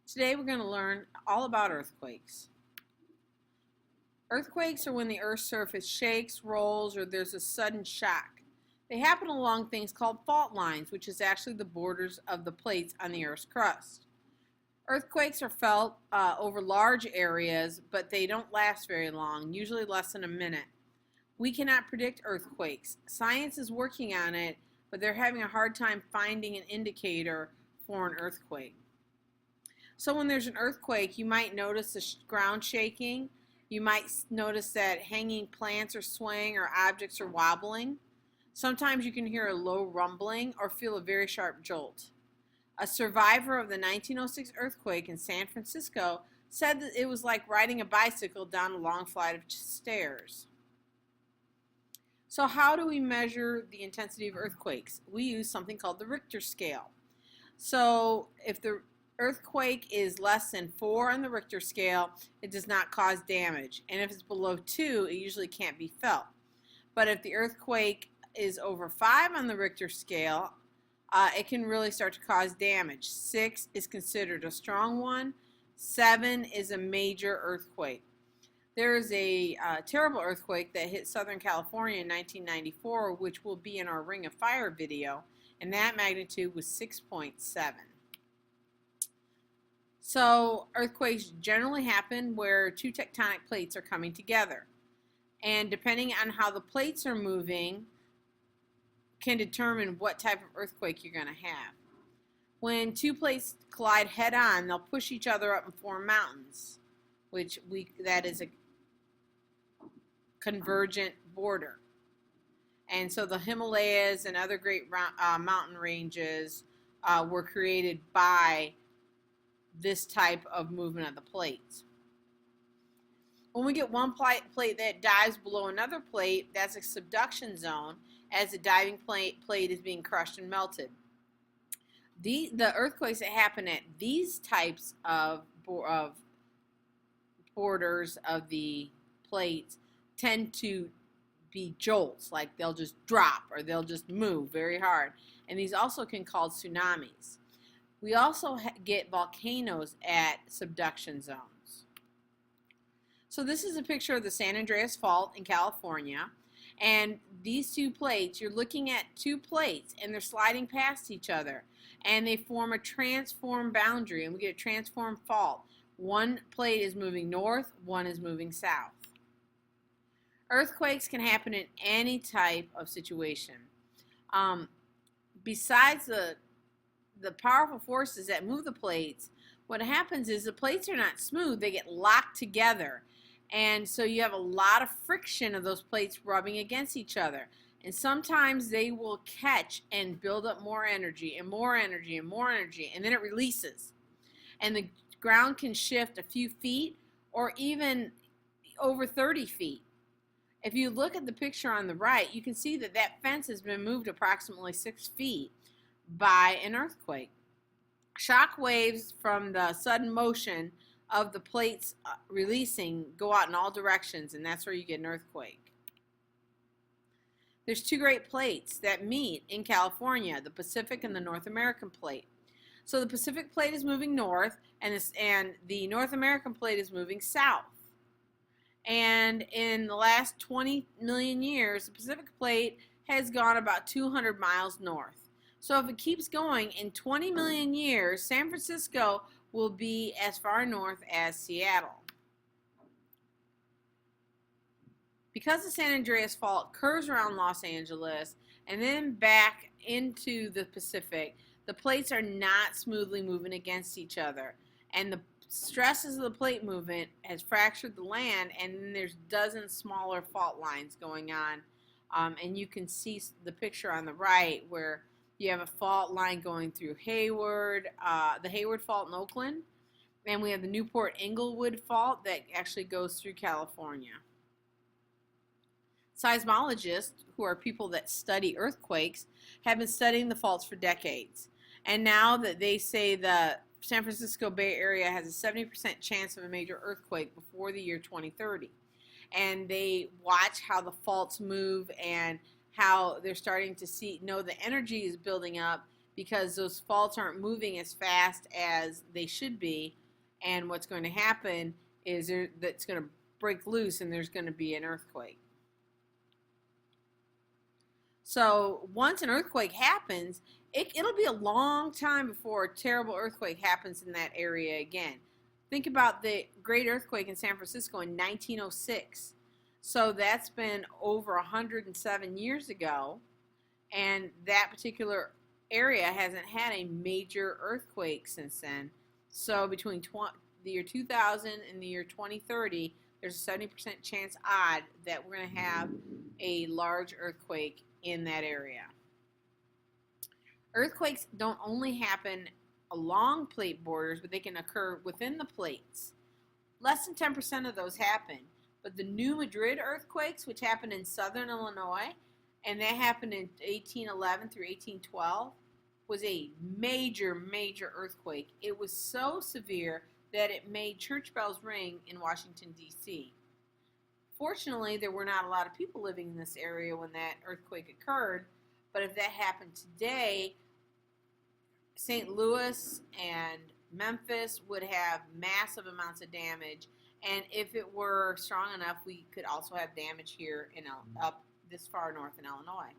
Today we're going to learn all about earthquakes. Earthquakes are when the Earth's surface shakes, rolls, or there's a sudden shock. They happen along things called fault lines, which is actually the borders of the plates on the Earth's crust. Earthquakes are felt over large areas, but they don't last very long, usually less than a minute. We cannot predict earthquakes. Science is working on it, but they're having a hard time finding an indicator for an earthquake. So when there's an earthquake, you might notice the ground shaking. You might notice that hanging plants are swaying or objects are wobbling. Sometimes you can hear a low rumbling or feel a very sharp jolt. A survivor of the 1906 earthquake in San Francisco said that it was like riding a bicycle down a long flight of stairs. So how do we measure the intensity of earthquakes? We use something called the Richter scale. So if the earthquake is less than 4 on the Richter scale, it does not cause damage. And if it's below 2, it usually can't be felt. But if the earthquake is over 5 on the Richter scale, it can really start to cause damage. 6 is considered a strong one. 7 is a major earthquake. There is a terrible earthquake that hit Southern California in 1994, which will be in our Ring of Fire video, and that magnitude was 6.7. So earthquakes generally happen where two tectonic plates are coming together. And depending on how the plates are moving can determine what type of earthquake you're going to have. When two plates collide head on, they'll push each other up and form mountains, that is a convergent border. And so the Himalayas and other great mountain ranges were created by this type of movement of the plates. When we get one plate that dives below another plate, that's a subduction zone, as the diving plate is being crushed and melted. The earthquakes that happen at these types of borders of the plates tend to be jolts, like they'll just drop or they'll just move very hard. And these also can cause tsunamis. We also get volcanoes at subduction zones. So this is a picture of the San Andreas Fault in California. And these two plates, you're looking at two plates and they're sliding past each other. And they form a transform boundary, and we get a transform fault. One plate is moving north, one is moving south. Earthquakes can happen in any type of situation. Besides the powerful forces that move the plates, what happens is the plates are not smooth, they get locked together. And so you have a lot of friction of those plates rubbing against each other. And sometimes they will catch and build up more energy and more energy and more energy, and then it releases. And the ground can shift a few feet or even over 30 feet. If you look at the picture on the right, you can see that that fence has been moved approximately 6 feet by an earthquake. Shock waves from the sudden motion of the plates releasing go out in all directions, and that's where you get an earthquake. There's two great plates that meet in California, the Pacific and the North American plate. So the Pacific plate is moving north, and the North American plate is moving south. And in the last 20 million years, the Pacific plate has gone about 200 miles north. So if it keeps going, in 20 million years, San Francisco will be as far north as Seattle. Because the San Andreas Fault curves around Los Angeles and then back into the Pacific, the plates are not smoothly moving against each other. And the stresses of the plate movement has fractured the land, and then there's dozens smaller fault lines going on. And you can see the picture on the right where you have a fault line going through Hayward, the Hayward Fault in Oakland, and we have the Newport-Inglewood Fault that actually goes through California. Seismologists, who are people that study earthquakes, have been studying the faults for decades. And now that they say the San Francisco Bay Area has a 70% chance of a major earthquake before the year 2030. And they watch how the faults move and how they're starting to know the energy is building up because those faults aren't moving as fast as they should be, and what's going to happen is that's going to break loose and there's going to be an earthquake. So once an earthquake happens, it'll be a long time before a terrible earthquake happens in that area again. Think about the great earthquake in San Francisco in 1906. So that's been over 107 years ago, and that particular area hasn't had a major earthquake since then. So between the year 2000 and the year 2030, there's a 70% chance odd that we're going to have a large earthquake in that area. Earthquakes don't only happen along plate borders, but they can occur within the plates. Less than 10% of those happen. But the New Madrid earthquakes, which happened in southern Illinois, and that happened in 1811 through 1812, was a major, major earthquake. It was so severe that it made church bells ring in Washington, D.C. Fortunately, there were not a lot of people living in this area when that earthquake occurred, but if that happened today, St. Louis and Memphis would have massive amounts of damage, and if it were strong enough, we could also have damage here up this far north in Illinois.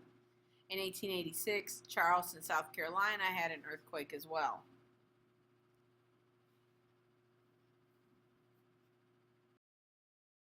In 1886, Charleston, South Carolina had an earthquake as well.